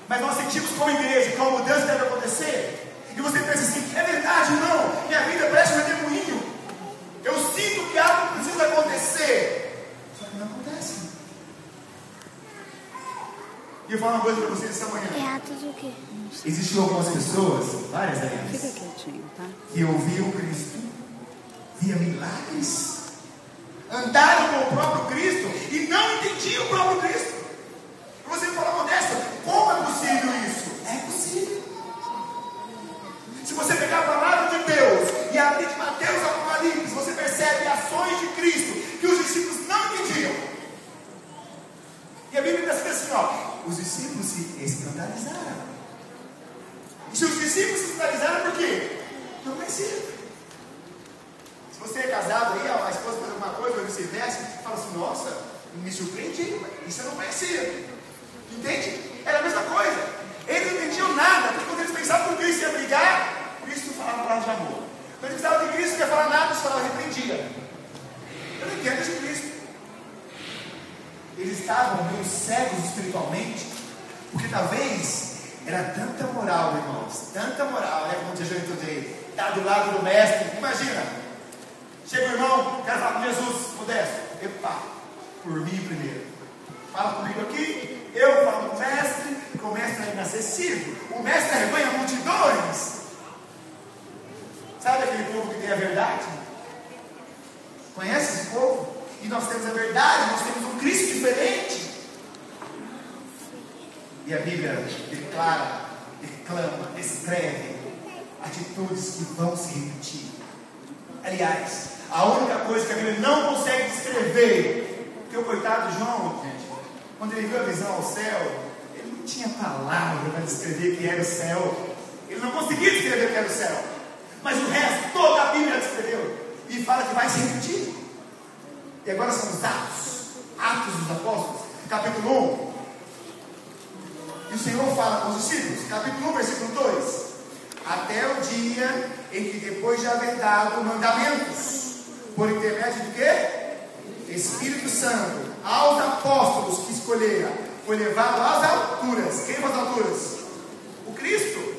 mas nós sentimos como igreja que uma mudança deve acontecer, e você pensa assim: é verdade, não, minha vida parece um redemoinho, eu sinto que algo precisa acontecer, só que não acontece. E eu falo uma coisa para vocês essa manhã. É Atos o quê? Existiam algumas pessoas, várias aliás, Fica quietinho, tá? que ouviam Cristo, via milagres, andaram com o próprio Cristo e não entendiam o próprio Cristo. E você fala: Modesto, como é possível isso? É possível. Se você pegar a palavra de Deus e abrir de Mateus ao Apocalipse, você percebe ações de Cristo que os discípulos não entendiam. E a Bíblia está assim, os discípulos se escandalizaram. E se os discípulos se escandalizaram, por quê? Não conheciam. Se você é casado aí, a esposa faz alguma coisa, ou vice-versa, fala assim: nossa, me surpreendi, isso eu não conhecia. Entende? Era a mesma coisa. Eles não entendiam nada, porque quando eles pensavam que o Cristo ia brigar, Cristo falava palavras de amor. Quando eles pensavam que Cristo não ia falar nada, eles falavam: repreendia. Eu não entendo esse Cristo. Eles estavam meio cegos espiritualmente, porque talvez era tanta moral, irmãos, tanta moral, né? Como diz a juventude, está do lado do mestre. Imagina, chega o irmão, quero falar com Jesus, Modesto, epa, por mim primeiro, fala comigo aqui, eu falo com o mestre é inacessível, o mestre arrebanha multidões. Sabe aquele povo que tem a verdade? Conhece esse povo? E nós temos a verdade, nós temos um Cristo diferente. E a Bíblia declara, declama, descreve atitudes que vão se repetir. Aliás, a única coisa que a Bíblia não consegue descrever, porque o coitado João, gente, quando ele viu a visão ao céu, ele não tinha palavra para descrever que era o céu. Ele não conseguia descrever que era o céu. Mas o resto, toda a Bíblia descreveu. E fala que vai se repetir. E agora são os Atos dos Apóstolos, capítulo 1. E o Senhor fala com os discípulos, capítulo 1, versículo 2: até o dia em que, depois de haver dado mandamentos, por intermédio de quê? Espírito Santo, aos apóstolos que escolheram, foi levado às alturas. Quem foi às alturas? O Cristo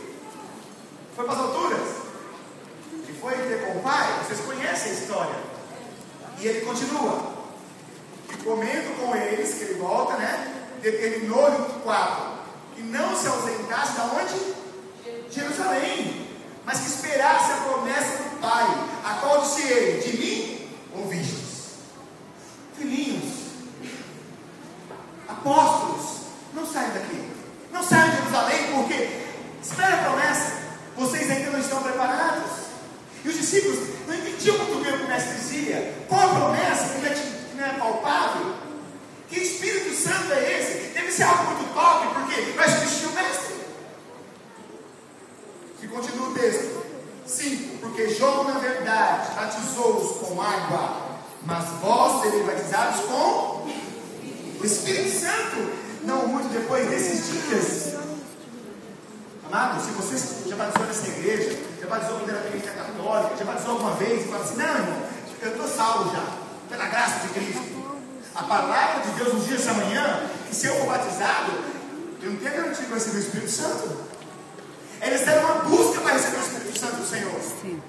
foi para as alturas. Ele foi ter com o Pai. Vocês conhecem a história. E ele continua, e comendo com eles, que ele volta, né? Determinou-lhe 4, que não se ausentasse de onde? Jerusalém, mas que esperasse a promessa do Pai, a qual disse ele: de mim ouvistes. Filhinhos, apóstolos, não saiam daqui, não saiam de Jerusalém, porque espera a promessa, vocês ainda não estão preparados. E os discípulos não entendiam muito bem o que o mestre dizia. Qual a promessa que não é palpável? Que Espírito Santo é esse? Deve ser algo muito top, porque vai substituir o mestre. E continua o texto. 5. Porque João, na verdade, batizou-os com água, mas vós sereis batizados com o Espírito Santo, não muito depois desses dias. Amado, se você já batizou nessa igreja, já batizou quando era igreja católica, já batizou alguma vez e fala assim: não, irmão, eu estou salvo já, pela graça de Cristo. A palavra de Deus nos dias dessa manhã, que se eu for batizado, eu não tenho garantia que vai receber o Espírito Santo. Eles deram uma busca para receber o Espírito Santo do Senhor. Sim.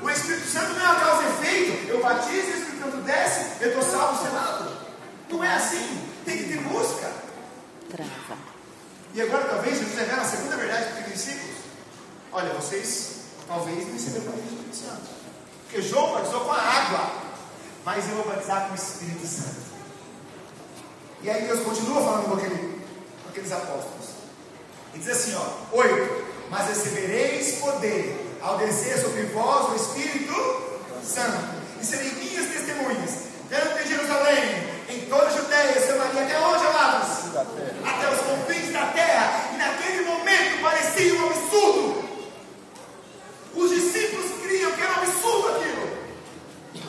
O Espírito Santo não é uma causa e efeito. Eu batizo, o Espírito Santo desce, eu estou salvo, selado. Não é assim, tem que ter busca. Trava. E agora talvez Jesus revela a segunda verdade para os discípulos. Olha, vocês talvez não receberam o Espírito Santo, porque João batizou com a água, mas eu vou batizar com o Espírito Santo. E aí Deus continua falando com aqueles apóstolos. E diz assim, 8: mas recebereis poder ao descer sobre vós o Espírito Santo, e serem minhas testemunhas, tanto em Jerusalém, em toda a Judeia, Samaria, até onde, amados? Até os confins da terra. E naquele momento parecia um absurdo. Os discípulos criam que era um absurdo aquilo.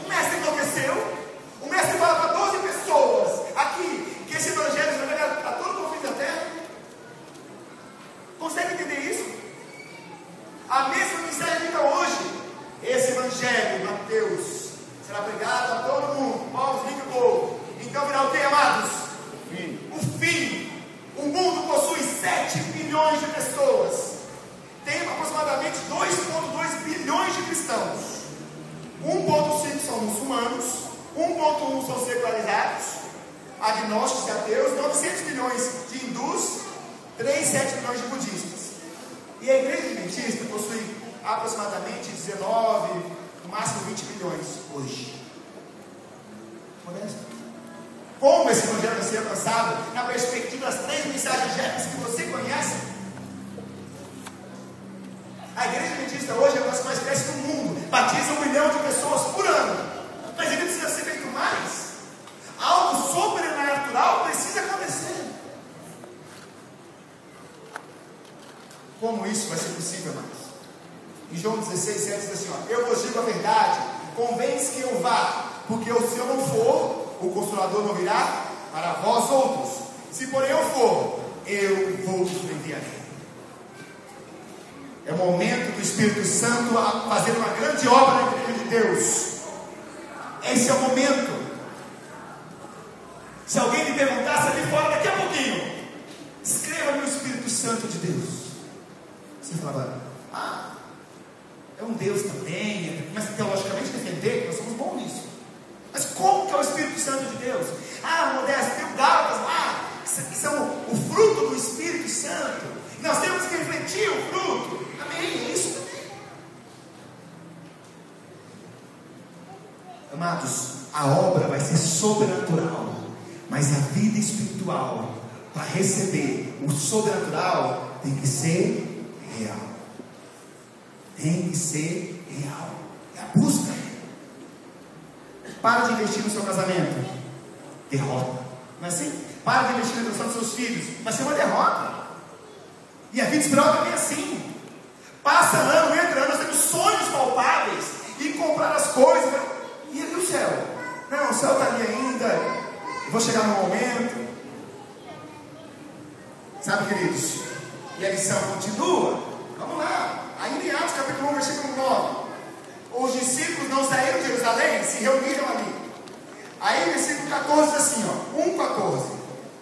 O mestre enlouqueceu. O mestre fala para 12 pessoas aqui que esse evangelho vai chegar a todo o confins da terra. Consegue entender isso? A mesma mensagem ainda hoje. Esse evangelho, Mateus, será pregado a todo mundo, povos, ricos e povo. Então virá o que, amados? O fim. bilhões de pessoas. Tem aproximadamente 2,2 bilhões de cristãos. 1,5 são muçulmanos, 1,1 são secularizados, agnósticos e ateus, 900 milhões de hindus, 3,7 milhões de budistas. E a igreja adventista possui aproximadamente 19, no máximo 20 milhões hoje. Modesto. Como esse evangelho vai ser alcançado na perspectiva das 3 mensagens épicas que você conhece? A igreja adventista hoje é a mais cresce do mundo, batiza 1 milhão de pessoas por ano, mas ainda precisa ser feito mais. Algo sobrenatural precisa acontecer. Como isso vai ser possível, irmãos? Em João 16:7 diz assim: ó, eu vos digo a verdade, convém-se que eu vá, porque se eu não for, o Consolador não virá para vós outros. Se porém eu for, eu vou vos enviarei. É o momento do Espírito Santo a fazer uma grande obra na igreja de Deus. Esse é o momento. Se alguém me perguntasse ali fora daqui a pouquinho, escreva-me o Espírito Santo de Deus, você falava: é um Deus também, mas teologicamente defender, nós somos bons nisso. Mas como que é o Espírito Santo de Deus? Modesto, tem o Gálatas lá, que são o fruto do Espírito Santo. Nós temos que refletir o fruto. Amém? É isso também. Amados, a obra vai ser sobrenatural, mas a vida espiritual, para receber o sobrenatural, tem que ser real. Tem que ser real. É a busca. Para de investir no seu casamento, derrota. Não é assim? Para de investir na educação dos seus filhos, vai ser uma derrota. E a vida espiritual também é assim. Passa ano, entra ano, nós temos sonhos palpáveis e comprar as coisas. E o céu? Não, o céu está ali ainda. Eu vou chegar no momento. Sabe, queridos? E a lição continua. Vamos lá. Ainda em Atos capítulo 1, versículo 9. Os discípulos não saíram de Jerusalém, se reuniram ali. Aí o versículo 14 diz assim, 1,14.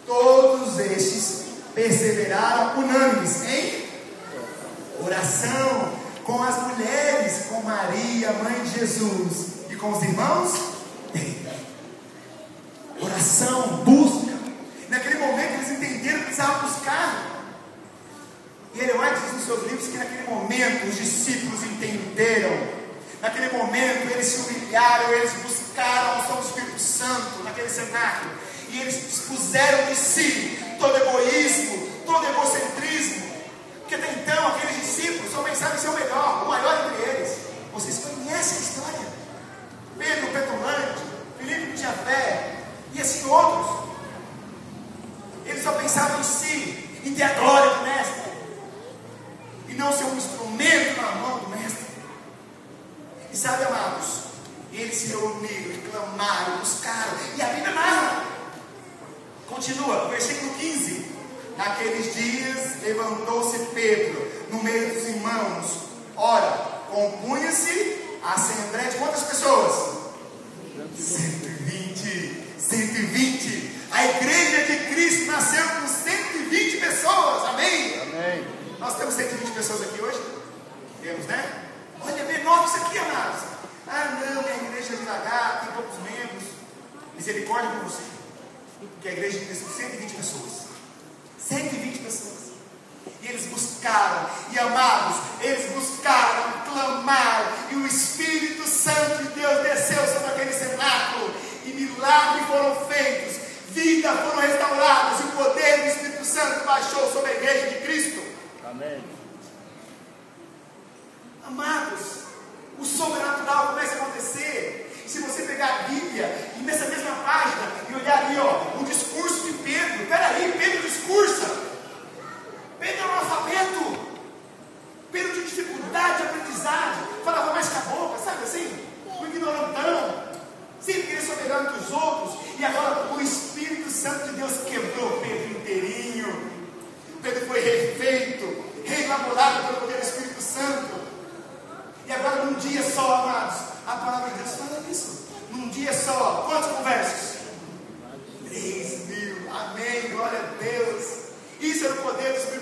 Todos estes perseveraram unânimes em oração com as mulheres, com Maria, mãe de Jesus, e com os irmãos dele. Oração, busca. Naquele momento eles entenderam que precisavam buscar. E Ellen White diz nos seus livros que naquele momento os discípulos entenderam. Naquele momento eles se humilharam, eles buscaram a unção do Espírito Santo naquele cenáculo. E eles expuseram de si todo egoísmo, todo egocentrismo. Porque até então aqueles discípulos só pensavam em ser o melhor, o maior entre eles. Vocês conhecem a história. Pedro petulante, Filipe não tinha fé, e assim outros. Eles só pensavam em si, em ter a glória do mestre, e não ser um instrumento na mão do mestre. E sabe, amados, eles se reuniram, clamaram, buscaram, e a Bíblia narra. Continua, versículo 15. Naqueles dias levantou-se Pedro no meio dos irmãos. Ora, compunha-se a assembleia de quantas pessoas? 120. A igreja de Cristo nasceu com 120 pessoas. Amém? Amém. Nós temos 120 pessoas aqui hoje? Temos, né? Olha, menor isso aqui, amados. Não, minha igreja é devagar, tem poucos membros. Misericórdia com você. Porque a igreja de Cristo tem 120 pessoas. 120 pessoas. E eles buscaram, e amados, eles buscaram, clamaram, e o Espírito Santo de Deus desceu sobre aquele cenáculo, e milagres foram feitos, vidas foram restauradas, e o poder do Espírito Santo baixou sobre a igreja de Cristo. Amém. Amados, o sobrenatural começa a acontecer. E se você pegar a Bíblia e nessa mesma página e olhar ali, o discurso de Pedro. Peraí, Pedro discursa. Pedro é um analfabeto. Pedro tinha dificuldade de aprendizagem. Falava mais com a boca, sabe assim? Um ignorantão. Sempre queria ser melhor que os outros. E agora o Espírito Santo de Deus quebrou Pedro inteirinho. Pedro foi refeito, reelaborado pelo poder do Espírito Santo. E agora num dia só, amados, a palavra de Deus fala isso. Num dia só,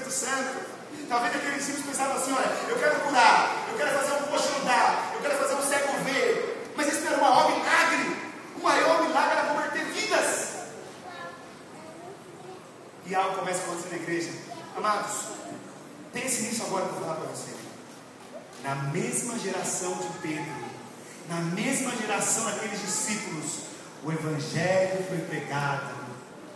Espírito Santo. Talvez aqueles discípulos pensavam assim: olha, eu quero curar, eu quero fazer um coxo andar, eu quero fazer um cego ver. Mas isso era o maior milagre. O maior milagre era converter vidas. E algo começa a acontecer na igreja. Amados, pense nisso agora que eu vou falar para você. Na mesma geração de Pedro, na mesma geração daqueles discípulos, o Evangelho foi pregado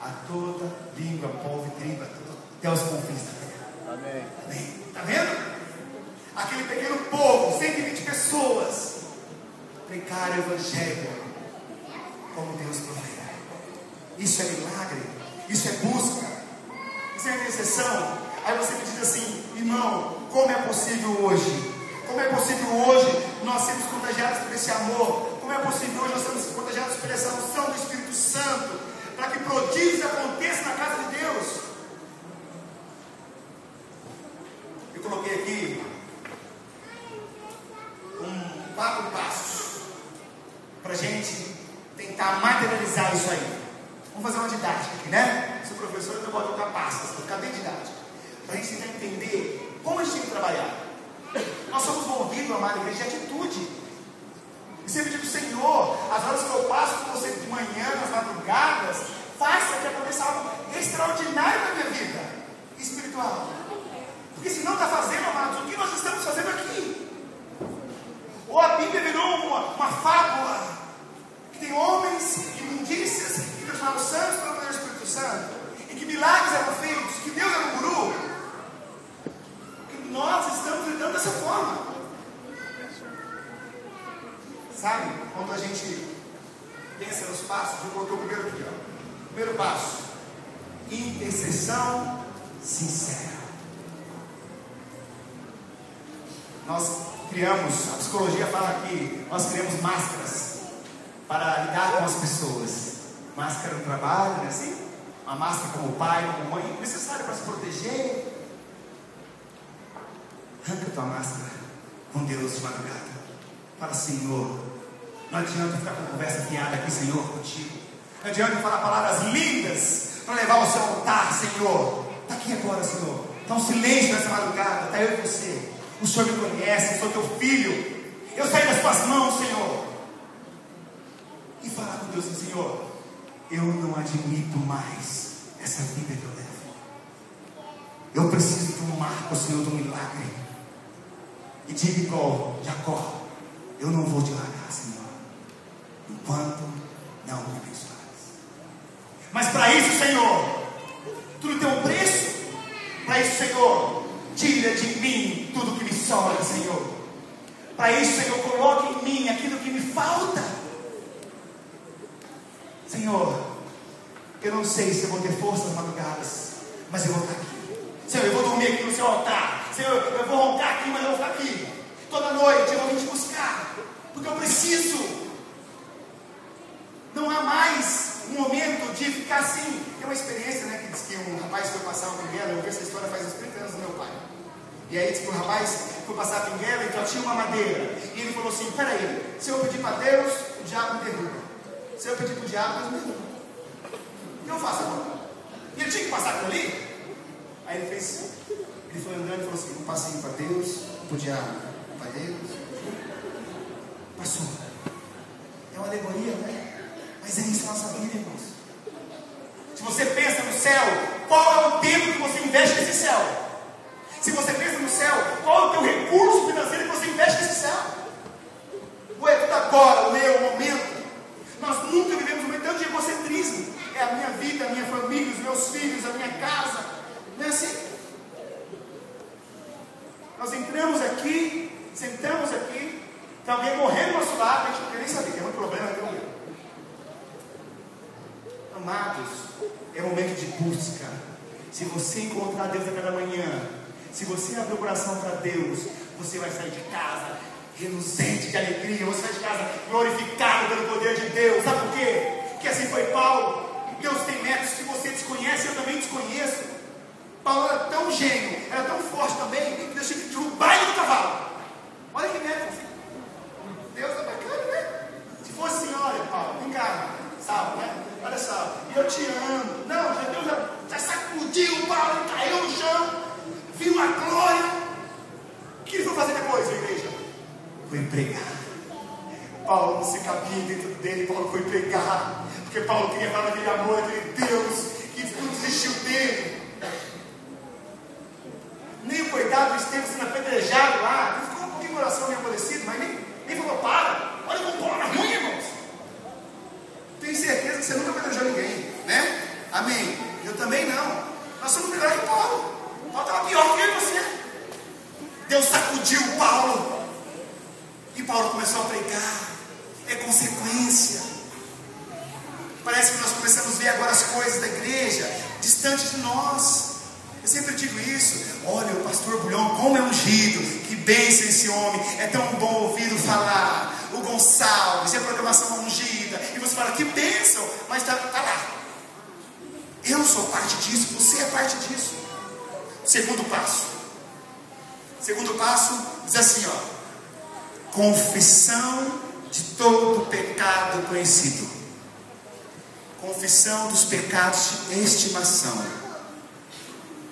a toda língua, povo e tribo, até os confins da terra. Amém. Amém. Está vendo? Aquele pequeno povo, 120 pessoas, pregaram o Evangelho como Deus provê. Isso é milagre, isso é busca, isso é intercessão. Aí você me diz assim: irmão, como é possível hoje? Como é possível hoje nós sermos contagiados por esse amor? Como é possível hoje nós sermos contagiados por essa unção do Espírito Santo, para que prodígios aconteçam na casa de Deus? Eu coloquei aqui 4 passos para a gente tentar materializar isso aí. Vamos fazer uma didática aqui, né? Se o professor não pode colocar passos, vou ficar bem didático, para a gente tentar entender como a gente tem que trabalhar. Nós somos movidos, amada igreja, de atitude. E sempre digo: Senhor, as horas que eu passo com você de manhã, nas madrugadas, faça que aconteça algo extraordinário na minha vida espiritual. Porque se não está fazendo, amados, o que nós estamos fazendo aqui? Ou a Bíblia virou uma fábula que tem homens imundícias que transformaram santos pelo poder do Espírito Santo, e que milagres eram feitos, que Deus era um guru. Nós estamos lidando dessa forma. Sabe, quando a gente pensa nos passos, eu coloquei o primeiro aqui, ó. Primeiro passo: intercessão sincera. Nós criamos, a psicologia fala que nós criamos máscaras para lidar com as pessoas. Máscara no trabalho, não é assim? Uma máscara como pai, como mãe, necessária para se proteger. Arranca tua máscara com Deus de madrugada. Fala: Senhor, não adianta ficar com conversa fiada aqui, Senhor, contigo. Não adianta falar palavras lindas para levar ao seu altar, Senhor. Está aqui agora, Senhor. Está um silêncio nessa madrugada. Está eu e você. O Senhor me conhece, eu sou teu filho. Eu saí das tuas mãos, Senhor. E falar com Deus: Senhor, eu não admito mais essa vida que eu levo. Eu preciso de um marco, Senhor, de um milagre. E diga igual Jacó: eu não vou te largar, Senhor, enquanto não me abençoares. Mas para isso, Senhor, tudo tem um preço. Para isso, Senhor, tira de mim tudo que me sobra, Senhor. Para isso, Senhor, coloque em mim aquilo que me falta. Senhor, eu não sei se eu vou ter forças nas madrugadas, mas eu vou estar aqui. Senhor, eu vou dormir aqui no seu altar. Senhor, eu vou roncar aqui, mas eu vou ficar aqui. Toda noite eu vou vir te buscar, porque eu preciso. Não há mais um momento de ficar assim. Tem uma experiência, né, que diz que um rapaz foi passar uma pinguela. Eu vi essa história faz uns 30 anos do meu pai. E aí diz que o rapaz foi passar a pinguela e só tinha uma madeira. E ele falou assim: peraí, se eu pedir para Deus, o diabo me derruba. Se eu pedir para o diabo, Deus me derruba. O que eu faço agora? E ele tinha que passar por ali. Aí ele fez, ele foi andando e falou assim: um passinho para Deus, para o diabo, para Deus. Passou. É uma alegoria, né? Mas é isso na nossa vida, irmãos. Se você pensa no céu, qual é o tempo que você investe nesse céu? Se você pensa no céu, qual é o teu recurso financeiro que você investe nesse céu? Ou é tudo agora, o meu momento? Nós nunca vivemos um momento de egocentrismo. É a minha vida, a minha família, os meus filhos, a minha casa. Não é assim? Nós entramos aqui, sentamos aqui, tem alguém morrendo do nosso lado, a gente não quer nem saber, que é muito problema, tem um. Amados, é momento de busca. Se você encontrar Deus a cada manhã, se você abrir o coração para Deus, você vai sair de casa reluzente de alegria, você sai de casa glorificado pelo poder de Deus. Sabe por quê? Porque assim foi Paulo. Deus tem métodos que você desconhece, eu também desconheço. Paulo era tão gênio, era tão forte também, que Deus tinha que derrubar ele do cavalo. Olha que método. Deus é bacana, né? Se fosse assim: olha, Paulo, vem cá, salve, né? Olha só, e eu te amo. Não, Deus já sacudiu o Paulo, caiu no chão. uma glória. O que eles vão fazer depois, a igreja? Foi pregar. Paulo não se cabia dentro dele, Paulo foi pregar, porque Paulo queria falar daquele amor, aquele Deus que não desistiu dele. Nem o coitado do Estevão sendo apedrejado lá, ele ficou um pouquinho de coração meio amolecido, mas nem falou, olha como Paulo era ruim, irmãos. Tenho certeza que você nunca apedrejou ninguém, né? Amém. Eu também não. Nós somos melhores que Paulo. Paulo estava pior que eu e você. Deus sacudiu Paulo e Paulo começou a pregar. É consequência. Parece que nós começamos a ver agora as coisas da igreja distante de nós. Eu sempre digo isso. Olha, o pastor Bulhão, como é ungido, que bênção esse homem, é tão bom ouvi-lo falar. O Gonçalves, e a programação ungida, e você fala, que bênção, mas está lá. Eu sou parte disso, você é parte disso. Segundo passo diz assim, confissão de todo pecado conhecido, confissão dos pecados de estimação.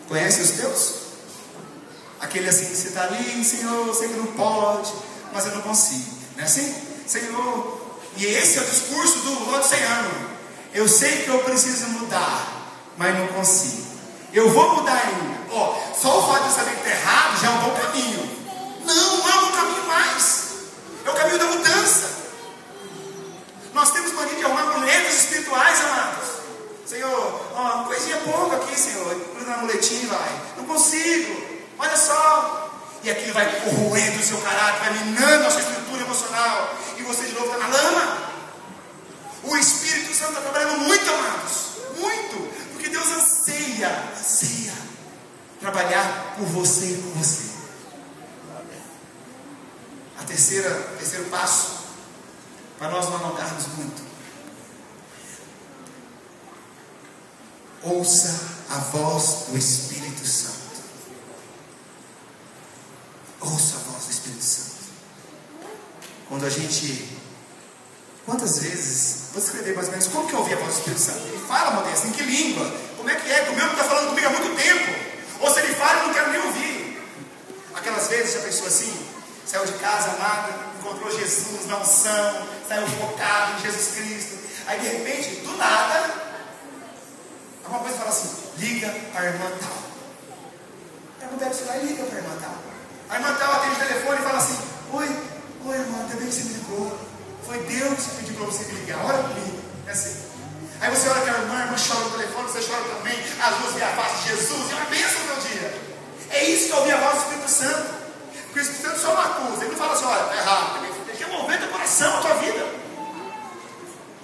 Conhece os teus? Aquele assim que você está ali, Senhor, eu sei que não pode, mas eu não consigo, não é assim? Senhor, e esse é o discurso do Odisseano. Eu sei que eu preciso mudar, mas não consigo. Eu vou mudar ainda. Só o fato de eu saber que está errado já é um bom caminho. Não é um bom caminho mais. É o caminho da mudança. Nós temos mania de arrumar muletas espirituais, amados. Senhor, uma coisinha pouco aqui, Senhor. Gruda na muletinha e vai. Não consigo. Olha só. E aquilo vai corroendo o seu caráter, vai minando a sua estrutura emocional. E você de novo está na lama. O Espírito Santo está trabalhando muito, amados. Muito. Porque Deus anseia trabalhar por você e com você. Terceiro passo, para nós não alongarmos muito. Ouça a voz do Espírito Santo. Ouça a voz do Espírito Santo. Quando a gente... Quantas vezes... Vou escrever mais ou menos como que eu ouvi a voz do Espírito Santo. Ele fala, Modesto, em que língua? Como é que é? O meu que está falando comigo há muito tempo. Ou se ele fala, eu não quero nem ouvir. Aquelas vezes, já pensou assim? Saiu de casa, amada, encontrou Jesus na unção, saiu focado em Jesus Cristo. Aí de repente, do nada, alguma coisa fala assim, liga para a irmã tal. Aí a mulher vai e liga para a irmã tal. A irmã tal atende o telefone e fala assim, oi irmã, ainda bem que você me ligou. Foi Deus que pediu para você me ligar, ora comigo. É assim. Aí você olha para a irmã chora no telefone, você chora também, as duas vêm a face de Jesus, e uma bênção no meu dia. É isso que eu ouvi a voz do Espírito Santo. Porque o Espírito Santo só não acusa, ele não fala assim, olha, está errado, ele quer mover teu coração, a tua vida.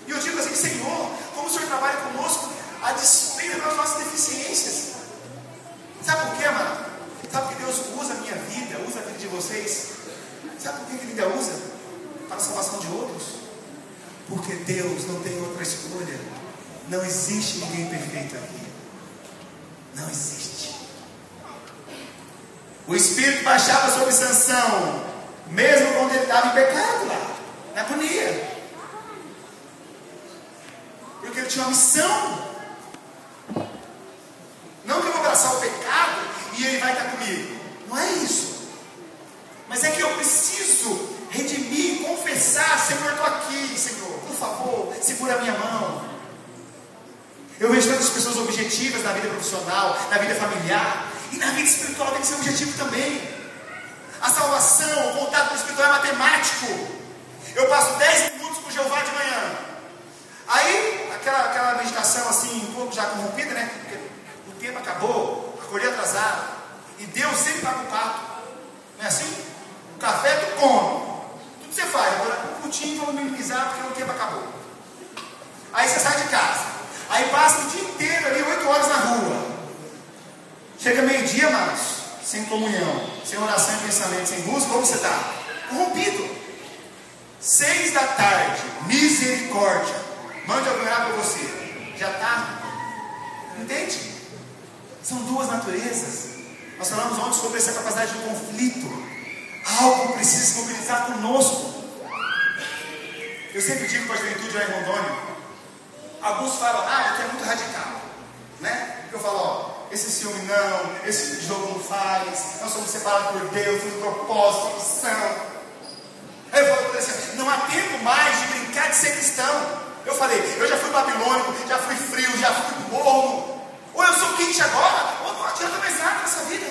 E eu digo assim, Senhor, como o Senhor trabalha conosco a despeito das nossas deficiências. Sabe por quê, mano? Sabe porque Deus usa a minha vida, usa a vida de vocês? Sabe por que Ele ainda usa? Para a salvação de outros. Porque Deus não tem outra escolha. Não existe ninguém perfeito aqui. Não existe. O Espírito baixava sobre Sansão, mesmo quando ele estava em pecado lá, na agonia. Porque ele tinha uma missão. Não que eu vou abraçar o pecado e ele vai estar comigo. Não é isso. Mas é que eu preciso redimir, confessar, Senhor, eu estou aqui, Senhor, por favor, segura a minha mão. Eu vejo tantas pessoas objetivas na vida profissional, na vida familiar, e na vida espiritual tem que ser objetivo também. A salvação, o contato com o espiritual é matemático. Eu passo 10 minutos com Jeová de manhã. Aí, aquela meditação assim, um pouco já corrompida, né? Porque o tempo acabou, acordei atrasado, e Deus sempre paga o pato. Não é assim? O café tu come, tudo você faz. Agora um putinho vamos minimizar porque o tempo acabou. Aí você sai de casa, aí passa o dia inteiro ali, 8 horas na rua. Chega meio-dia, mas sem comunhão, sem oração e pensamento, sem busca, como você está? Corrompido. 6 da tarde, misericórdia, mande alguém orar por você. Já está? Entende? São duas naturezas. Nós falamos ontem sobre essa capacidade de conflito. Algo precisa se mobilizar conosco. Eu sempre digo para a juventude lá em Rondônia. Alguns falam, você é muito radical, né? Porque eu falo, esse ciúme não, esse jogo não faz, nós somos separados por Deus, temos propósito, missão. Aí eu falei assim, não há tempo mais de brincar de ser cristão. Eu falei, eu já fui babilônico, já fui frio, já fui morno, ou eu sou quente agora, ou não adianta mais nada nessa vida.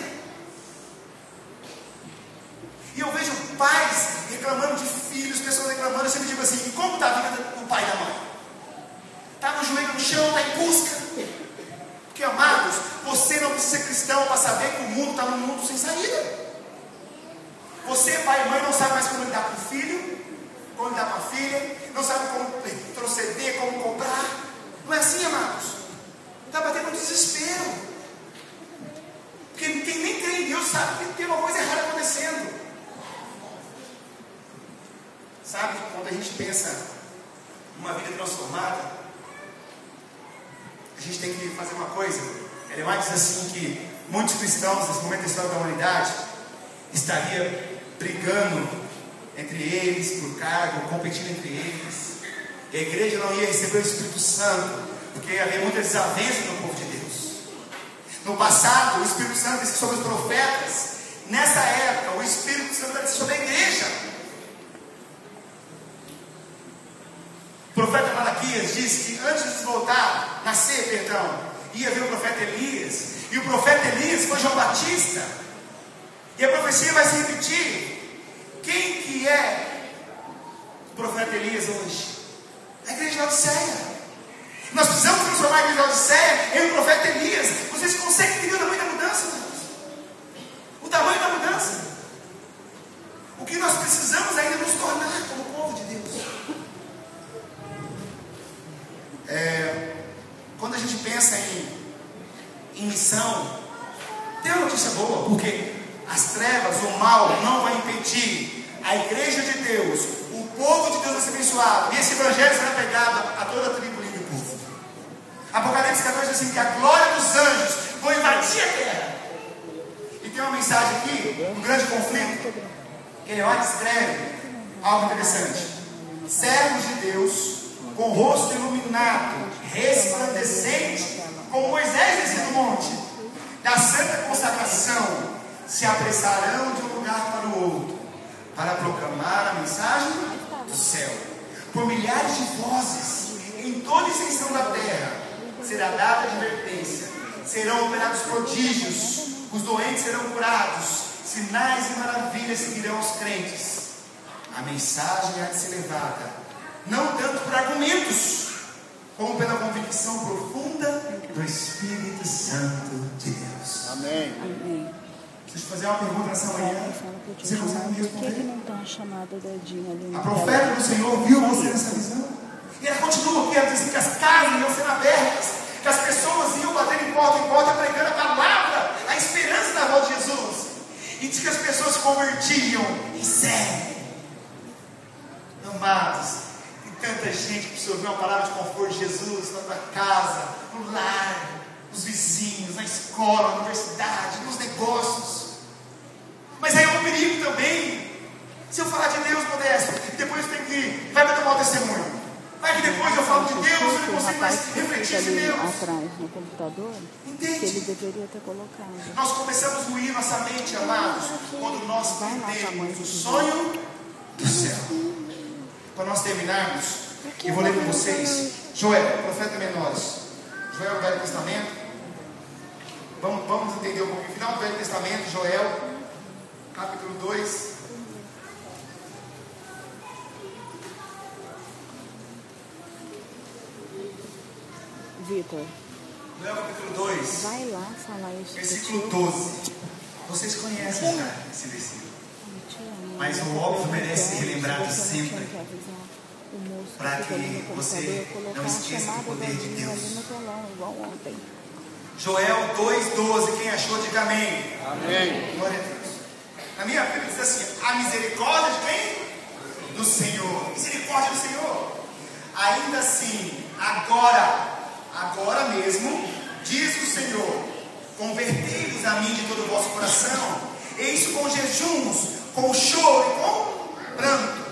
E eu vejo pais reclamando de filhos, pessoas reclamando, eu sempre digo assim, como está a vida do pai e da mãe? Está no joelho no chão, está em busca. Porque, amados, você não precisa ser cristão para saber que o mundo está num mundo sem saída. Você, pai e mãe, não sabe mais como lidar com o filho, como lidar com a filha, não sabe como proceder, como cobrar. Não é assim, amados? Está batendo um desespero. Porque quem nem crê em Deus sabe que tem uma coisa errada acontecendo. Sabe, quando a gente pensa numa vida transformada, a gente tem que fazer uma coisa. Ellen White diz assim que muitos cristãos, nesse momento da história da humanidade, estariam brigando entre eles por cargo, competindo entre eles. E a igreja não ia receber o Espírito Santo, porque havia muita desavença no povo de Deus. No passado, o Espírito Santo descia sobre os profetas. Nessa época, o Espírito Santo descia sobre a igreja. O profeta Malaquias diz que antes de ia ver o profeta Elias. E o profeta Elias foi João Batista. E a profecia vai se repetir. Quem que é o profeta Elias hoje? A igreja de Laodiceia. Nós precisamos transformar a igreja de Laodiceia em um profeta Elias. Vocês conseguem entender o tamanho da mudança, irmãos? O tamanho da mudança. O que nós precisamos ainda nos tornar como povo de Deus. Quando a gente pensa em missão, tem uma notícia boa, porque as trevas, o mal, não vai impedir a igreja de Deus, o povo de Deus a ser abençoado, e esse evangelho será pregado a toda a tribo, língua e povo. Apocalipse 14 diz assim, que a glória dos anjos vai invadir a terra. E tem uma mensagem aqui, um grande conflito, que ele olha e escreve algo interessante. Servos de Deus, com o rosto iluminado, resplandecente, como Moisés desceu do monte, da santa consagração, se apressarão de um lugar para o outro, para proclamar a mensagem do céu. Por milhares de vozes, em toda extensão da terra, será dada advertência, serão operados prodígios, os doentes serão curados, sinais e maravilhas seguirão aos crentes. A mensagem há de ser levada, não tanto por argumentos, como pela convicção profunda do Espírito Santo de Deus. Amém. Amém. Deixa eu fazer uma pergunta nessa manhã. Você consegue me responder? Por que não está chamada dedinho ali? A profeta do Senhor viu você nessa visão. E ela continua aqui, ela diz que as casas iam ser abertas, que as pessoas iam bater em porta, pregando a palavra, a esperança da volta de Jesus. E diz que as pessoas se convertiam em série. Amados, tem tanta gente que precisa ouvir uma palavra de conforto de Jesus na tua casa, no lar, nos vizinhos, na escola, na universidade, nos negócios. Mas aí é um perigo também. Se eu falar de Deus, Modesto, e depois tem que vai bater mau testemunho. Vai que depois eu falo de Deus, eu não consigo mais refletir de Deus. Atrás no computador, entende? Que ele deveria ter colocado. Nós começamos a ruir nossa mente, amados, quando nós perdemos o sonho do céu. Para nós terminarmos, eu vou ler com vocês Joel, profeta Menores. Joel, Velho Testamento. Vamos entender um pouquinho. Final do Velho Testamento, Joel, capítulo 2. Vitor, Joel, capítulo 2. vai lá falar isso. Versículo 12. Vocês conhecem já esse versículo. Mas o óbvio merece ser relembrado sempre, para que você não esqueça do poder de Deus. Joel 2,12, quem achou, diga amém. Amém. Glória a Deus. Na minha Bíblia diz assim: a misericórdia de quem? Do Senhor. Misericórdia do Senhor. Ainda assim, agora mesmo, diz o Senhor: convertei-vos a mim de todo o vosso coração, e isso com jejuns, com choro e com pranto.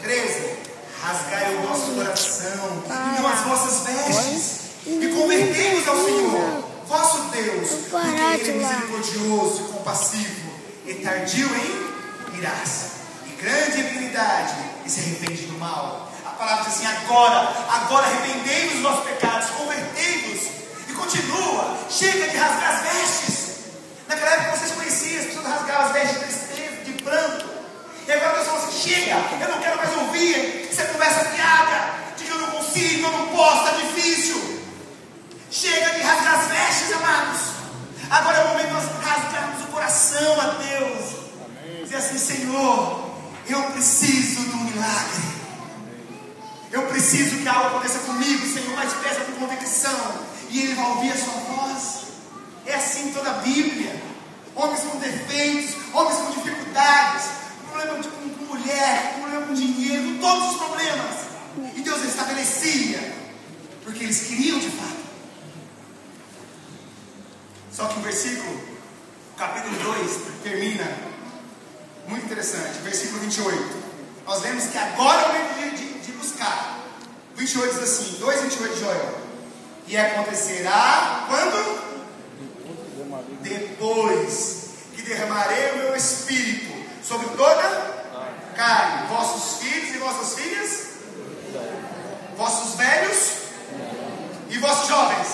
13. Rasgai o vosso coração e não as vossas vestes, e convertei-vos ao Senhor, vosso Deus, parar Ele é de lá. misericordioso e compassivo, e tardio em irar-se, e grande em benignidade, e se arrepende do mal. A palavra diz assim: agora arrependei-vos dos vossos pecados, convertei-vos, e continua, chega de rasgar as vestes. Naquela época vocês conheciam, as pessoas rasgavam as vestes de tristeza, de pranto, e agora Deus fala assim: chega, eu não quero mais ouvir essa conversa fiada, de que eu não consigo, eu não posso, está difícil. Chega de rasgar as vestes, amados. Agora é o momento de nós rasgarmos o coração a Deus. Dizer assim: Senhor, eu preciso de um milagre. Eu preciso que algo aconteça comigo, Senhor, mas peça com convicção. E Ele vai ouvir a sua voz. É assim toda a Bíblia. Homens com defeitos, homens com dificuldades, problema com mulher, problema com dinheiro, todos os problemas. E Deus estabelecia, porque eles queriam de fato. Só que o versículo, capítulo 2, termina muito interessante. Versículo 28. Nós lemos que agora é o momento de buscar. 28 diz assim, 2:28 de Joel: e acontecerá quando? Depois que derramarei o meu espírito sobre toda carne, vossos filhos e vossas filhas, vossos velhos e vossos jovens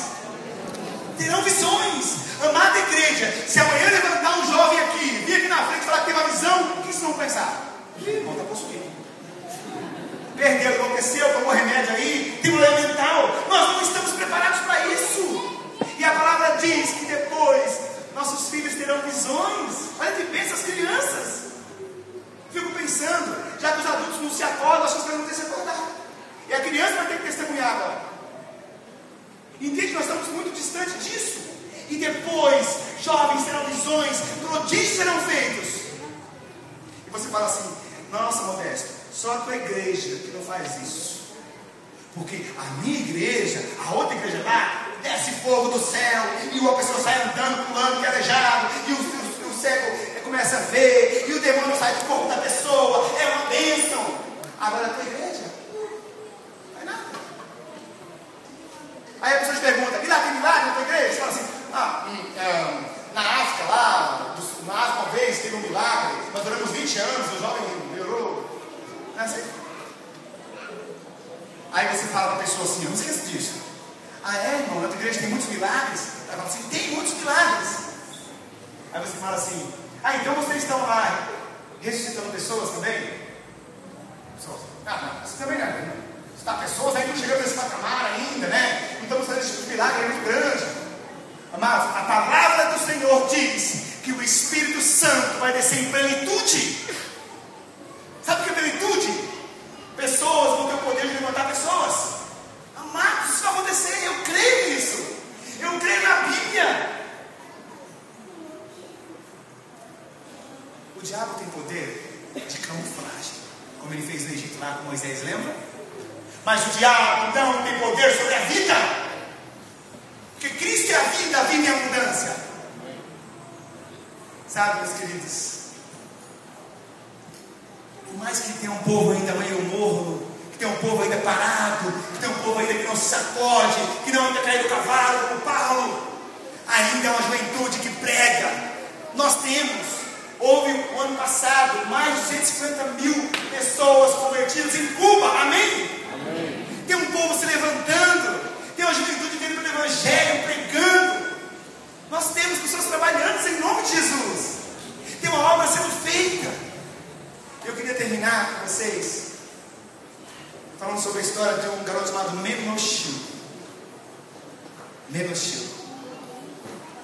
terão visões. Amada igreja, se amanhã levantar um jovem aqui, vir aqui na frente e falar que teve uma visão, o que vocês vão pensar? Não está possuído, perdeu, enlouqueceu, tomou remédio aí, tem um mental. Nós não estamos preparados para isso. E a palavra diz que depois nossos filhos terão visões. Olha que pensa as crianças. Fico pensando, já que os adultos não se acordam, as crianças não têm que se acordar, e a criança vai ter que testemunhar agora. Entende? Nós estamos muito distantes disso. E depois, jovens terão visões, prodígios serão feitos. E você fala assim: nossa, Modesto, só a tua igreja que não faz isso. Porque a minha igreja, a outra igreja lá, desce fogo do céu, e uma pessoa sai andando, pulando, calejado, e o cego começa a ver, e o demônio sai do corpo da pessoa, é uma bênção. Agora a tua igreja, não faz nada. Aí a pessoa te pergunta: milagre, tem milagre na tua igreja? Você fala assim: na África lá, na África uma vez teve um milagre, nós duramos 20 anos, o jovem melhorou. Não é assim? Aí você fala para a pessoa assim: eu não esqueço disso. Ah, é, irmão, na tua igreja tem muitos milagres? Ela fala assim: tem muitos milagres. Aí você fala assim: ah, então vocês estão lá ressuscitando pessoas também? Pessoas: não, você também não. Está pessoas ainda não chegando nesse patamar ainda, né? Não estamos fazendo esse tipo de milagre, é muito grande. Amados, a palavra do Senhor diz que o Espírito Santo vai descer em plenitude. Sabe o que é plenitude? Pessoas vão ter o poder de levantar pessoas. Amados, isso vai acontecer, eu creio nisso. Eu creio na Bíblia. O diabo tem poder de camuflagem, como ele fez no Egito lá com Moisés, lembra? Mas o diabo não tem poder sobre a vida. Porque Cristo é a vida é a abundância. Sabe, meus queridos, por mais que tenha um povo ainda meio morno, que tenha um povo ainda parado, que tenha um povo ainda que não se sacode, que não anda caído do cavalo como Paulo, ainda é uma juventude que prega. Nós houve no ano passado mais de 250 mil pessoas convertidas em Cuba, amém? Amém. Tem um povo se levantando, tem uma juventude vindo para o Evangelho, pregando. Nós temos pessoas trabalhando em nome de Jesus. Tem uma obra sendo feita. Eu queria terminar com vocês falando sobre a história de um garoto chamado Menoshiel.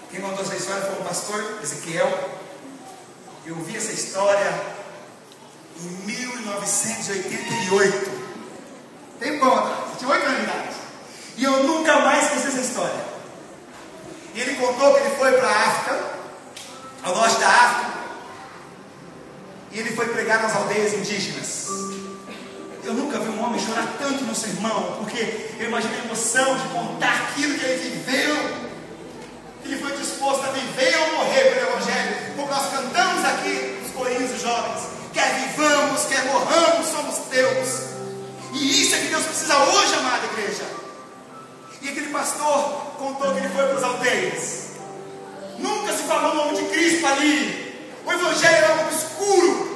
Quem contou essa história foi o pastor Ezequiel. Eu vi essa história em 1988. Tem conta, tinha 8 anos de idade. E eu nunca mais esqueci essa história. E ele contou que ele foi para a África, ao norte da África, e ele foi pregar nas aldeias indígenas. Eu nunca vi um homem chorar tanto no sermão, porque eu imagino a emoção de contar aquilo que ele viveu. Ele foi disposto a viver ou morrer pelo Evangelho, como nós cantamos aqui nos corinhos dos jovens: quer vivamos, quer morramos, somos teus. E isso é que Deus precisa hoje, amada igreja. E aquele pastor contou que ele foi para os aldeias, falou o nome de Cristo ali. O evangelho era algo obscuro.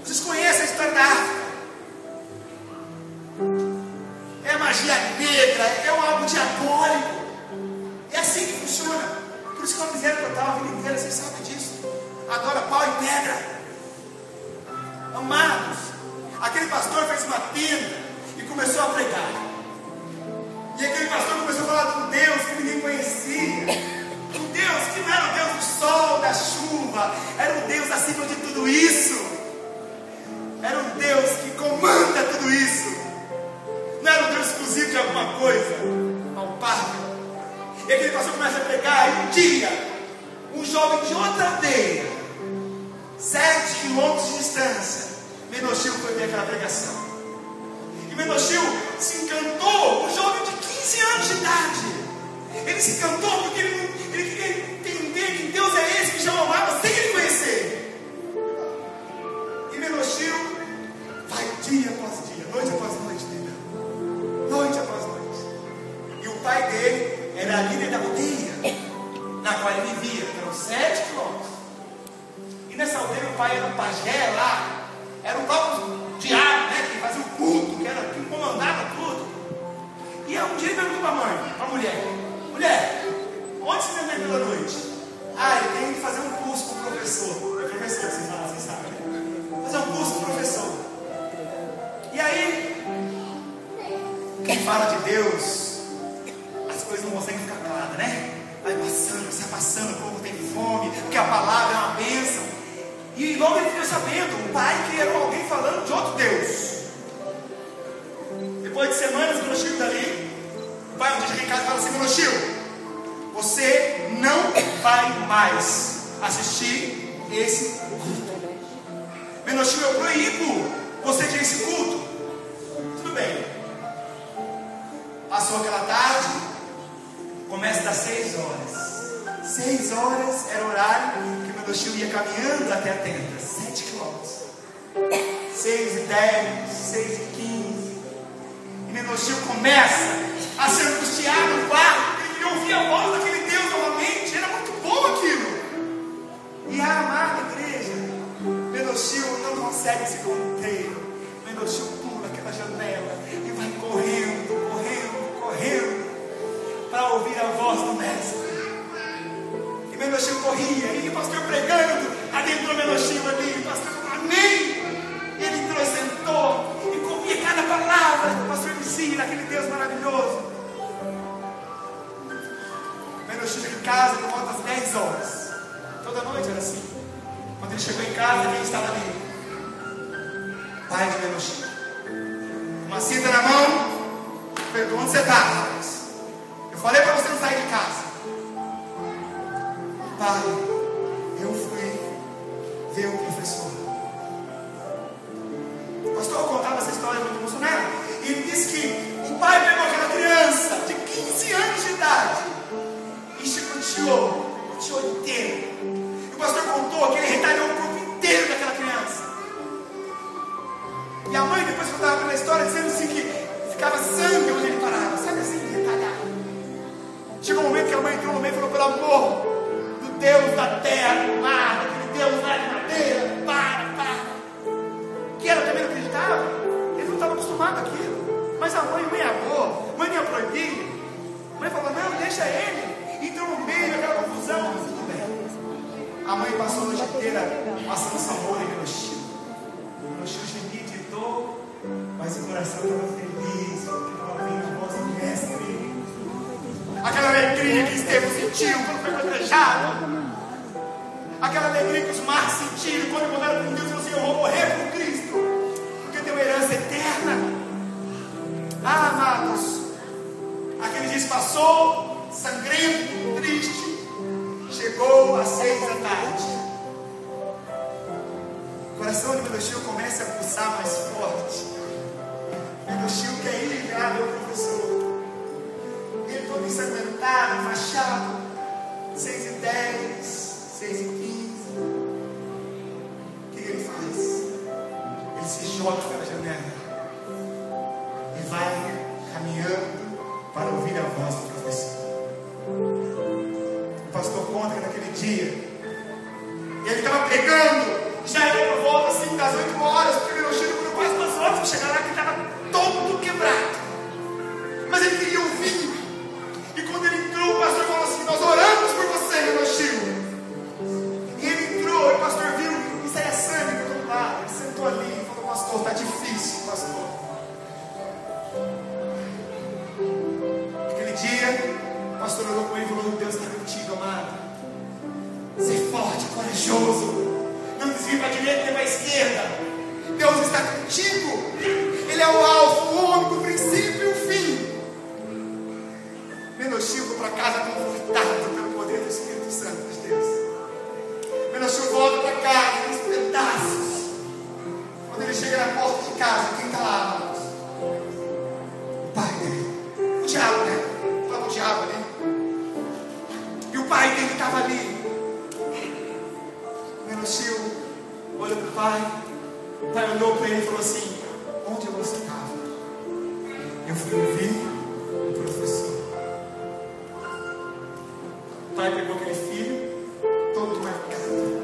Vocês conhecem a história da África? É magia negra, é algo diabólico. É assim que funciona. Por isso que eu miséria total a vida inteira, vocês sabem disso. Adora pau e pedra. Amados, aquele pastor fez uma tenda e começou a pregar. E aquele pastor começou a falar de um Deus que ninguém conhecia. Um Deus que não era o Deus do sol, da chuva. Era um Deus acima de tudo isso. Era um Deus que comanda tudo isso. Não era um Deus exclusivo de alguma coisa palpável. E aquele pastor começa a pregar. E um dia, um jovem de outra aldeia, 7 quilômetros de distância, Menoxil foi ver aquela pregação. E Menoxil se encantou. Um jovem de 15 anos de idade. Ele se encantou porque ele queria entender que Deus é esse que já o amava sem ele conhecer. E Menoxil vai dia após dia, noite após noite, entendeu? Noite após noite. E o pai dele era a líder da aldeia na qual ele vivia, que eram 7 quilômetros. E nessa aldeia o pai era um pajé lá, era o próprio diabo, né, que fazia o culto, que comandava tudo. E um dia ele perguntou para a mãe, para a mulher, onde você vai pela noite? Ele tem que fazer um curso com o professor. É professor que vocês falam, vocês sabem, né? Fazer um curso com o professor. E aí, quem fala de Deus, as coisas não conseguem ficar claras, né? Vai passando, o povo tem fome, porque a palavra é uma bênção. E logo ele ficou sabendo, o pai que era alguém falando de outro Deus. Depois de semanas, Menoxil dali, o pai um dia chega em casa e fala assim: Menoxil, você não vai mais assistir esse culto. Menoxil, eu proíbo você de ir a esse culto. Tudo bem. Passou aquela tarde, começa das 6 horas. 6 horas era o horário que Menoxil ia caminhando até a tenda. 7 quilômetros. 6:10, 6:15. E Menoxil começa a se angustiar no quarto. Ele queria ouvir a voz daquele Deus novamente. Era muito bom aquilo. E a amada igreja, Menoxil não consegue se conter. Menoxil pula aquela janela e vai correndo para ouvir a voz do mestre. E Menoxil corria, e o pastor pregando, adentrou Menoxil ali, o pastor falou amém. Ele entrou, sentou e comia cada palavra que o pastor dizia naquele Deus maravilhoso. Menoxil chegou em casa por volta das 10 horas. Toda noite era assim. Quando ele chegou em casa, quem estava ali? Pai de Menoxil, uma cinta na mão. Perguntou: onde você está, rapaz? Eu falei para você não sair de casa. Pai, eu fui ver o professor. O pastor contava essa história muito emocionada. E ele disse que o pai pegou aquela criança de 15 anos de idade e chicoteou inteiro. E o pastor contou que ele retalhou o corpo inteiro daquela criança. E a mãe depois contava aquela história dizendo assim que ficava sangue onde ele parava, sabe assim, retalhado. Chegou um momento que a mãe entrou no meio e falou: pelo amor do Deus da terra, do mar, daquele Deus lá de madeira, para. Que ela também não acreditava, ele não estava acostumado àquilo. Mas a mãe ia amor, mãe ia proibir. A mãe falou: não, deixa ele. Entrou no meio, aquela confusão, mas tudo bem. A mãe passou a noite inteira passando sabor em Menoxil. Menoxil gemia de dor, mas o coração estava feliz, porque estava ouvindo a voz do mestre. Aquela alegria que Estevão sentiu quando foi apedrejado. Aquela alegria que os marcos sentiram quando encontraram com Deus e falaram assim: eu vou morrer por Cristo, porque tenho herança eterna. Amados, aquele dia se passou, sangrento, triste. Chegou às 6 da tarde. O coração de Menoxil começa a pulsar mais forte. Menoxil quer ir ligar meu professor. Ele todo ensanguentado, enfaixado. 6:10, 6:15. O que ele faz? Ele se joga pela janela e vai caminhando para ouvir a voz do professor. O pastor conta que naquele dia chegar lá que estava todo quebrado. Mas ele queria ouvir. E quando ele entrou, o pastor falou assim: nós oramos por você, Menoshio. E ele entrou, e o pastor viu, e saia sangue do outro lado. Ele sentou ali e falou: pastor, está difícil, pastor. Aquele dia, o pastor olhou com ele e falou: Deus está contigo, amado. Ser forte, corajoso. Não desvie para a direita nem para a esquerda. Deus está contigo. Ele é o alfa, o único, o princípio e o fim. Menoshio foi para casa confortado pelo poder do Espírito Santo de Deus. Menoshio volta para casa nos pedaços. Quando ele chega na porta de casa, quem está lá, amados? O pai dele. O diabo, né? Estava o diabo ali. E o pai dele estava ali. Menoshio olhou para o pai. O pai olhou para ele e falou assim: onde você estava? Eu fui ouvir o professor. O pai pegou aquele filho, todo marcado.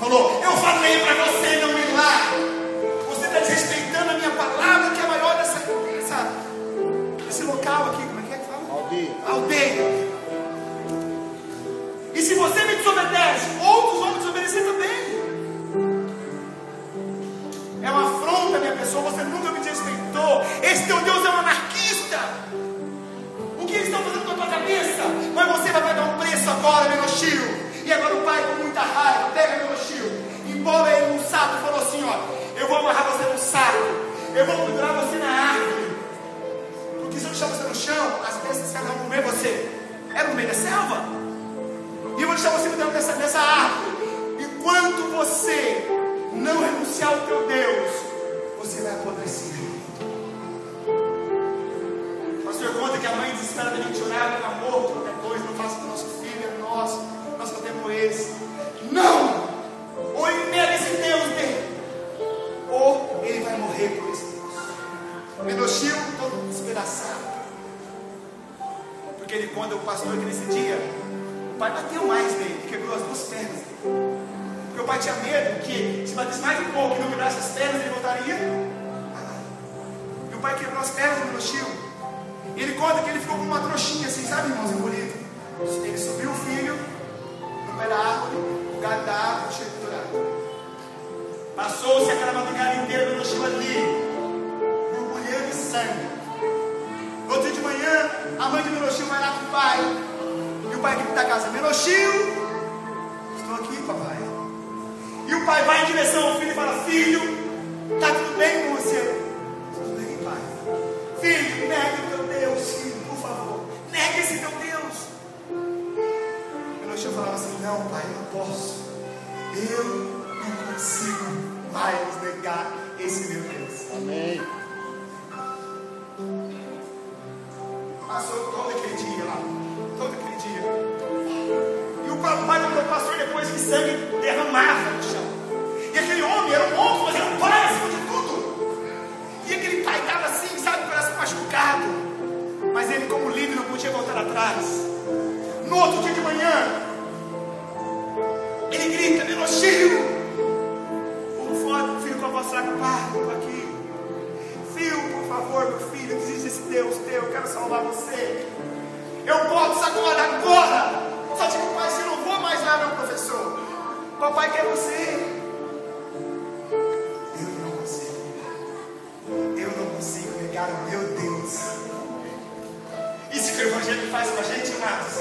Falou: eu falei para você não ir lá. Você está desrespeitando a minha palavra, que é a maior desse local aqui. Como é que fala? Aldeia. Aldeia. E se você me desobedece, outros vão me desobedecer também. É uma afronta à minha pessoa. Você nunca me desrespeitou. Esse teu Deus é um anarquista. O que eles estão fazendo com a tua cabeça? Mas você vai pagar um preço agora, Menoshio. E agora o pai, com muita raiva, pega Menoshio, embola ele num saco e falou assim: ó, eu vou amarrar você num saco, eu vou pendurar você na árvore, porque se eu deixar você no chão, as bestas vão comer você. Era no meio da selva. E eu vou deixar você nessa árvore. Enquanto você não renunciar ao teu Deus, você vai apodrecer. O pastor conta que a mãe desesperadamente orava pelo amor, por qualquer coisa. Não faça com o nosso filho, é nosso, nós só temos esse. Não! Ou ele nega esse Deus dele, ou ele vai morrer por esse Deus. Menoshio todo despedaçado. Porque ele conta o pastor que nesse dia o pai bateu mais nele, quebrou as duas pernas dele. Porque o pai tinha medo que se batesse mais um pouco e não quebrasse as pernas, ele voltaria. E o pai quebrou as pernas do Menoshio. E ele conta que ele ficou com uma trouxinha assim, sabe, irmãos, bonito. Ele subiu o filho no pé da árvore, o galho da árvore cheio de dourado. Passou-se aquela madrugada inteira do Menoshio ali, borbulhando de sangue. No outro dia de manhã, a mãe de Menoshio vai lá com o pai. E o pai grita da casa: Menoshio, estou aqui, papai. E o pai vai em direção ao filho e fala: filho, está tudo bem com você? Tudo bem, pai. Filho, negue o teu Deus, filho, por favor. Negue esse teu Deus. Menoshio falava assim: não, pai, eu não posso. Eu não consigo mais negar esse meu Deus. Amém. Passou todo aquele dia lá. Todo aquele dia. E o pai contou ao pastor depois que sangue derramava no chão. E aquele homem era um monstro, mas era um pai acima de tudo. E aquele pai estava assim, sabe, parece machucado. Mas ele, como livre, não podia voltar atrás. No outro dia de manhã, ele grita: Menoshio! O filho com a voz fraca: pai, estou aqui. Filho, por favor, meu filho, desiste desse Deus teu, eu quero salvar você. Eu boto essa corda agora. Só digo: pai, se eu não vou mais lá, meu professor. Papai quer você. Eu não consigo negar o meu Deus. Isso que o Evangelho faz com a gente, amados.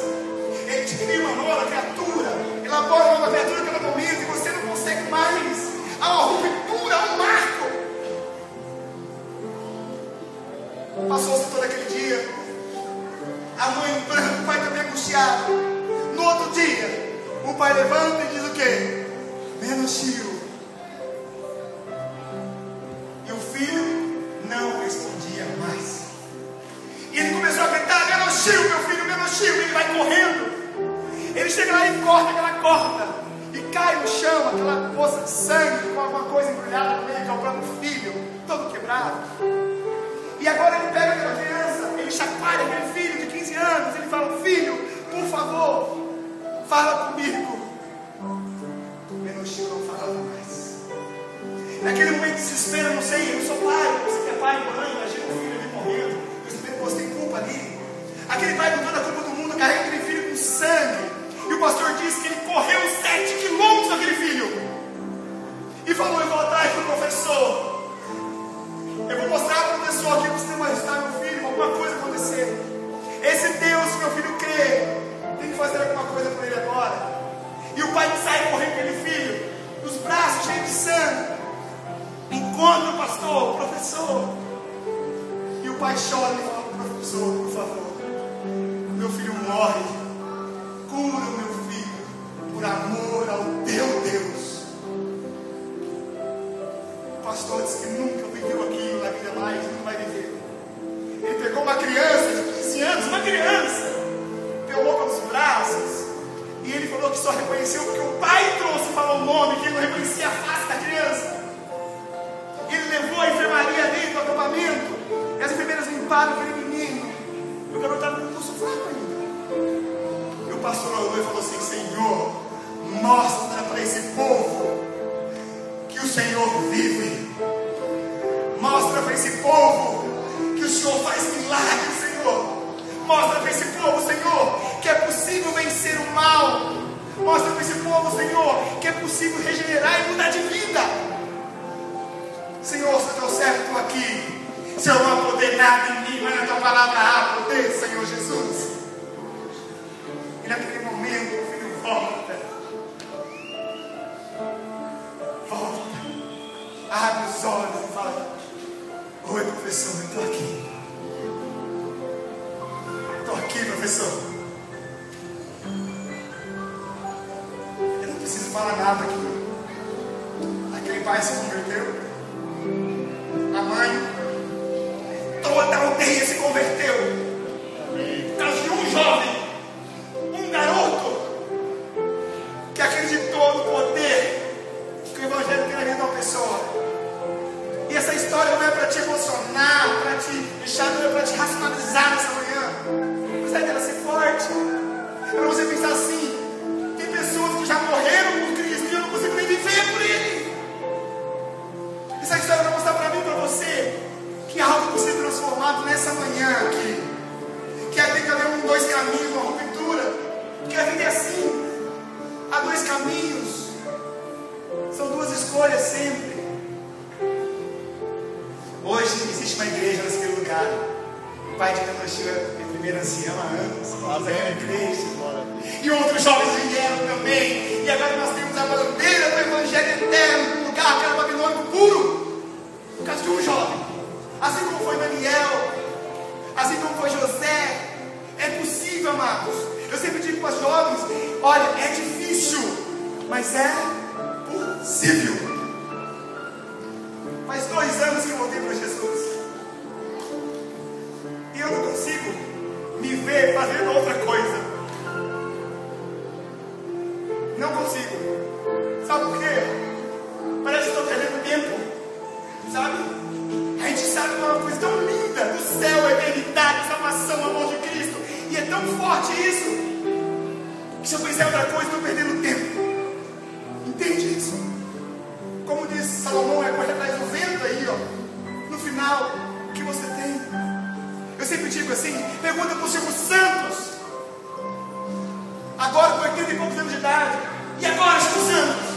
Ele te cria uma nova criatura, elabora uma nova criatura pelo momento, e você não consegue mais. Há uma ruptura, há um marco. Passou-se todo aquele dia, a mãe em pranto, o pai também angustiado. No outro dia, o pai levanta e diz o quê? Menoshio. E o filho não respondia mais. E ele começou a gritar: Menoshio, meu filho, Menoshio. Ele vai correndo. Ele chega lá e corta aquela corda. E cai no chão aquela poça de sangue com alguma coisa embrulhada no meio, que é o próprio filho, todo quebrado. E agora ele pega aquela criança, ele chacoalha aquele filho de 15 anos. Ele fala: filho, por favor, fala comigo. Menoshio não falava mais. Naquele momento de desespero, eu não sei, eu sou pai, você que é pai, mãe, imagina um filho ali morrendo, eu você tem culpa ali. Aquele pai com toda a culpa do mundo, carrega aquele filho com sangue. E o pastor disse que ele correu 7 quilômetros com aquele filho. E falou, eu vou atrás do professor. Eu vou mostrar ao professor que precisa arrestar meu filho, alguma coisa acontecer. Esse Deus que meu filho crê, tem que fazer alguma coisa por ele agora. E o pai sai correndo com aquele filho, os braços cheios de sangue. Encontra o pastor, o professor. E o pai chora e fala, professor, por favor, meu filho morre. Cura o meu filho, por amor ao teu Deus. O pastor disse que nunca viveu aquilo na vida mais, não vai viver. Ele pegou uma criança de 15 anos, uma criança, pegou pelos braços, e ele falou que só reconheceu porque o pai trouxe e falou o nome, que ele não reconhecia a face da criança. Ele levou a enfermaria dentro do acampamento, e as enfermeiras limparam aquele menino, e o garoto estava com o pulso fraco ainda. E o pastor orou e falou assim, Senhor, mostra para esse povo que o Senhor vive. Mostra para esse povo que o Senhor faz milagres, Senhor. Mostra para esse povo, Senhor, que é possível vencer o mal. Mostra para esse povo, Senhor, que é possível regenerar e mudar de vida. Senhor, se eu estou certo, estou aqui. Se eu não há poder nada em mim, mas na tua palavra há poder, Senhor Jesus. E naquele momento o filho volta. Abre os olhos e fala, oi professor, eu estou aqui. Estou aqui, professor. Eu não preciso falar nada aqui. Aquele pai se converteu. A mãe, toda a aldeia se converteu. Por causa de um jovem, um garoto, que acreditou no poder que o Evangelho tem na vida de uma pessoa. E essa história não é para te emocionar, para te deixar, não é para te racionalizar nessa manhã. Mas é dela ser forte. É para você pensar assim: tem pessoas que já morreram por Cristo e eu não consigo nem viver por Ele. Essa história vai mostrar para mim e para você que algo precisa ser transformado nessa manhã aqui. Que tem que haver dois caminhos, uma ruptura. Que a vida é assim. Há dois caminhos. São duas escolhas sempre. Hoje existe uma igreja naquele lugar. O pai de Cana chegou é primeiro ancião há anos. Nós é igreja. E outros jovens vieram também. E agora nós temos a bandeira do Evangelho eterno. Um lugar que era babilônico puro. Por causa de um jovem. Assim como foi Daniel. Assim como foi José. É possível, amados. Eu sempre digo para os jovens: olha, é difícil, mas é possível. Faz 2 anos que eu voltei para Jesus. E eu não consigo me ver fazendo outra coisa. Não consigo. Sabe por quê? Parece que estou perdendo tempo. Sabe? A gente sabe que é uma coisa tão linda do céu, a eternidade, salvação, o amor de Cristo. E é tão forte isso, que se eu fizer outra coisa, estou perdendo tempo. Entende isso? Como disse Salomão, é correr atrás do vento aí, ó. No final, o que você tem? Eu sempre digo assim, pergunta para o Silvio Santos. Agora com 80 e poucos anos de idade. E agora, Silvio Santos?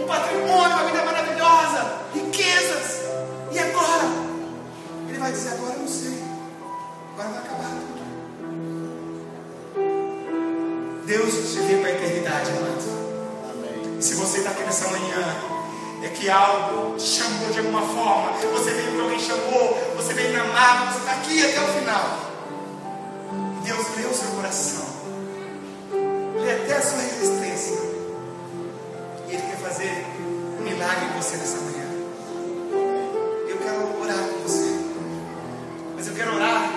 Um patrimônio, uma vida maravilhosa, riquezas. E agora? Ele vai dizer, agora eu não sei. Agora vai acabar tudo. Deus te vê para a eternidade, amado. Amém. Se você está aqui nessa manhã, é que algo te chamou de alguma forma. Você veio porque alguém chamou, você veio amado, você está aqui até o final. Deus lê o seu coração, lê até a sua resistência. E Ele quer fazer um milagre em você nessa manhã. Eu quero orar com você. Mas eu quero orar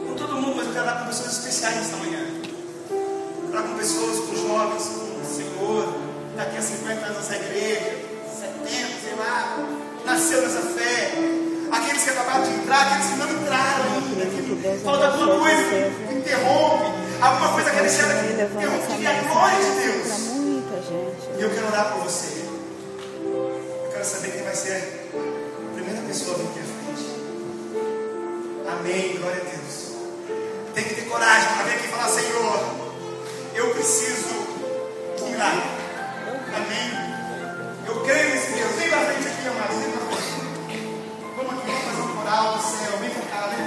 com todo mundo, mas eu quero orar com pessoas especiais nessa manhã. Orar com pessoas, com jovens, com o Senhor. Daqui a 50 anos nessa igreja, 70, sei lá, nasceu nessa fé. Aqueles que acabaram de entrar, aqueles que não entraram ainda, que falta alguma coisa que interrompe, alguma coisa que deixaram que interrompe a glória de Deus. E eu quero orar por você. Eu preciso curar. Amém? Eu creio nesse Deus. Vem pra frente aqui, amados. Vem pra frente. Vamos aqui, vamos fazer um coral do céu. Vem pra cá, né?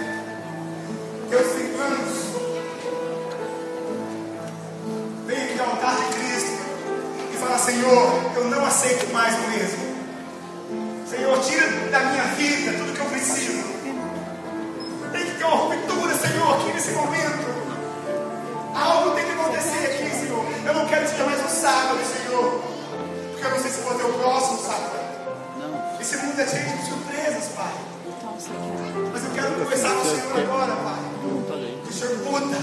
Deus tem planos. Vem aqui ao altar de Cristo e fala: Senhor, eu não aceito mais o mesmo. Senhor, tira da minha vida tudo que eu preciso. Tem que ter uma ruptura, Senhor, aqui nesse momento. Algo tem que acontecer aqui, Senhor. Eu não quero ser mais um sábado, Senhor, porque eu não sei se vou ter o próximo sábado. Esse mundo é cheio de surpresas, Pai. Mas eu quero conversar com o Senhor agora, Pai. O Senhor muda,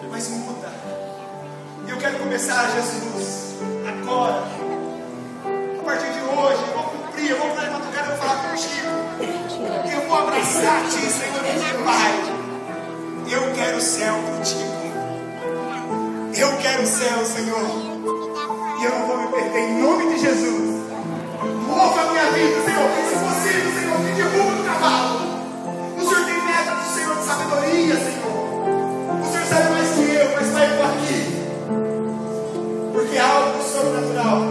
mas muda. E eu quero começar, Jesus, agora. A partir de hoje, eu vou cumprir, eu vou para a madrugada, eu vou falar contigo. Eu vou abraçar Ti, Senhor, meu Pai. Eu quero o céu contigo. Eu quero o céu, Senhor. E eu não vou me perder, em nome de Jesus. Mova a minha vida, Senhor. Se possível, Senhor, me derruba do cavalo. O Senhor tem métodos, Senhor, de sabedoria, Senhor. O Senhor sabe mais que eu, mas vai por aqui. Porque algo sobrenatural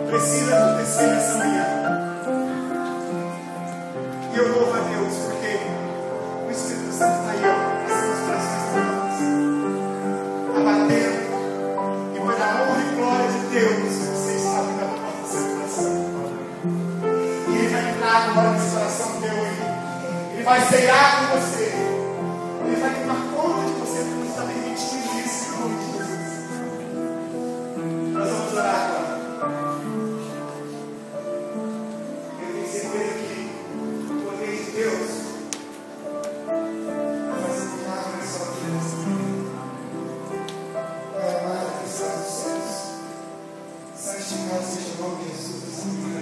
precisa acontecer nessa manhã. E eu louvo a Deus, porque o Espírito Santo está aí, ó, nos corações humanos, abatendo. E por a honra e glória de Deus, você está abrindo a porta do seu coração. E Ele vai entrar agora nesse coração teu aí. Ele vai ceiar com você. Ele vai tomar conta de você, porque você está permitindo isso em nome de Jesus. Nós vamos orar agora. Eu tenho certeza que o poder de Deus vai fazer um milagre na sua vida nessa manhã. Pai amado que está nos céus, santificado seja o nome de Jesus nessa manhã.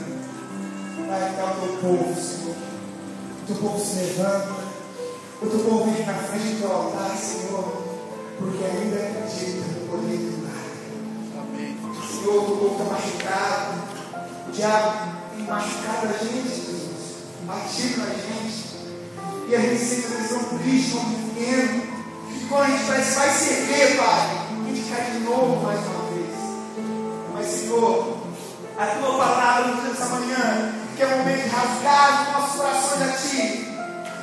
Pai, está o teu povo, Senhor. O teu povo se levanta. O teu povo vem na frente do teu altar, Senhor, porque ainda acredita no poder do milagre. Senhor, o teu povo está machucado. O diabo tem machucado a gente, Jesus, batido na gente. E a gente sente uma visão triste, um pequeno. E quando a gente vai se erguer, Pai, a gente cai de novo mais uma vez. Mas, Senhor, a tua palavra nos diz essa manhã que é o momento de rasgar os nossos corações a Ti,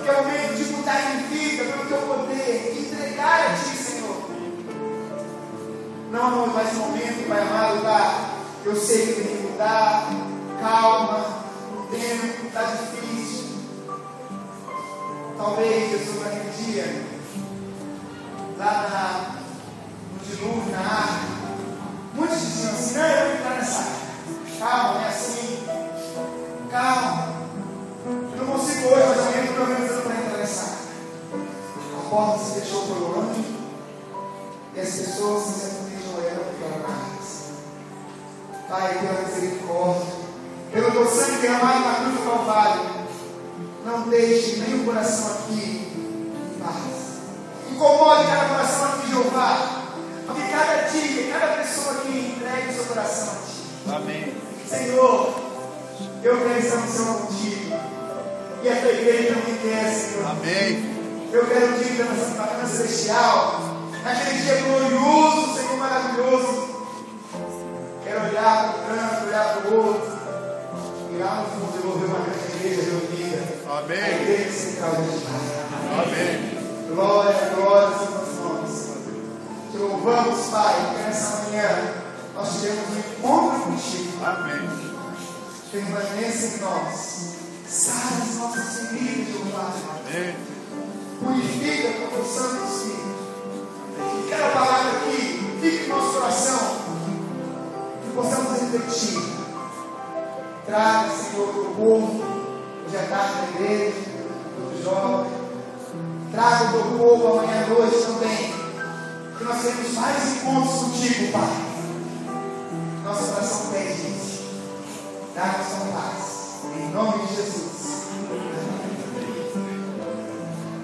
que é o momento de mudar em vida pelo Teu poder, de entregar a Ti, Senhor. Não vamos mais esse momento, Pai amado, tá? Eu sei que tem que mudar, calma, o tempo está difícil. Talvez, Jesus, naquele dia, lá no dilúvio, na arca, muitos diziam assim: não, eu vou entrar nessa arca. Calma, não é assim. Calma. Eu não consigo hoje, mas amanhã pelo menos eu vou entrar nessa arca. A porta se fechou por um anjo e as pessoas simplesmente olhando para nós. Pai, pela misericórdia, pelo teu sangue derramado na cruz do Calvário, não deixe nem o coração aqui em paz. Incomode cada coração aqui, Jeová, porque cada dia, cada pessoa aqui entregue o seu coração a Ti. Amém. Senhor, eu quero estar no Senhor contigo. E a tua igreja não me quer, Senhor. Amém. Eu quero um dia nessa bacana celestial, naquele dia glorioso, Senhor, maravilhoso. Quero olhar para o canto, olhar para o outro, e lá no fundo eu vou ver uma grande igreja reunida. Amém. A igreja central de Pai. Amém. Glória, glória, Senhor, nomes. Te louvamos, Pai, que nessa manhã nós tivemos um encontro contigo. Amém. Permaneça em nós. Sara as nossas feridas, Jeová. Amém. Purifica com o teu Santo Espírito. Que cada palavra aqui fique no nosso coração. Que possamos refletir. Traga, Senhor, o teu povo, hoje à tarde na igreja, todo jovem. Traga o teu povo amanhã à noite também. Que nós tenhamos mais encontros contigo, Pai. Nosso coração pede isso. Dá-nos com paz. Em nome de Jesus.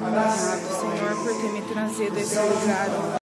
Obrigado, Senhor, por ter me trazido esse lugar.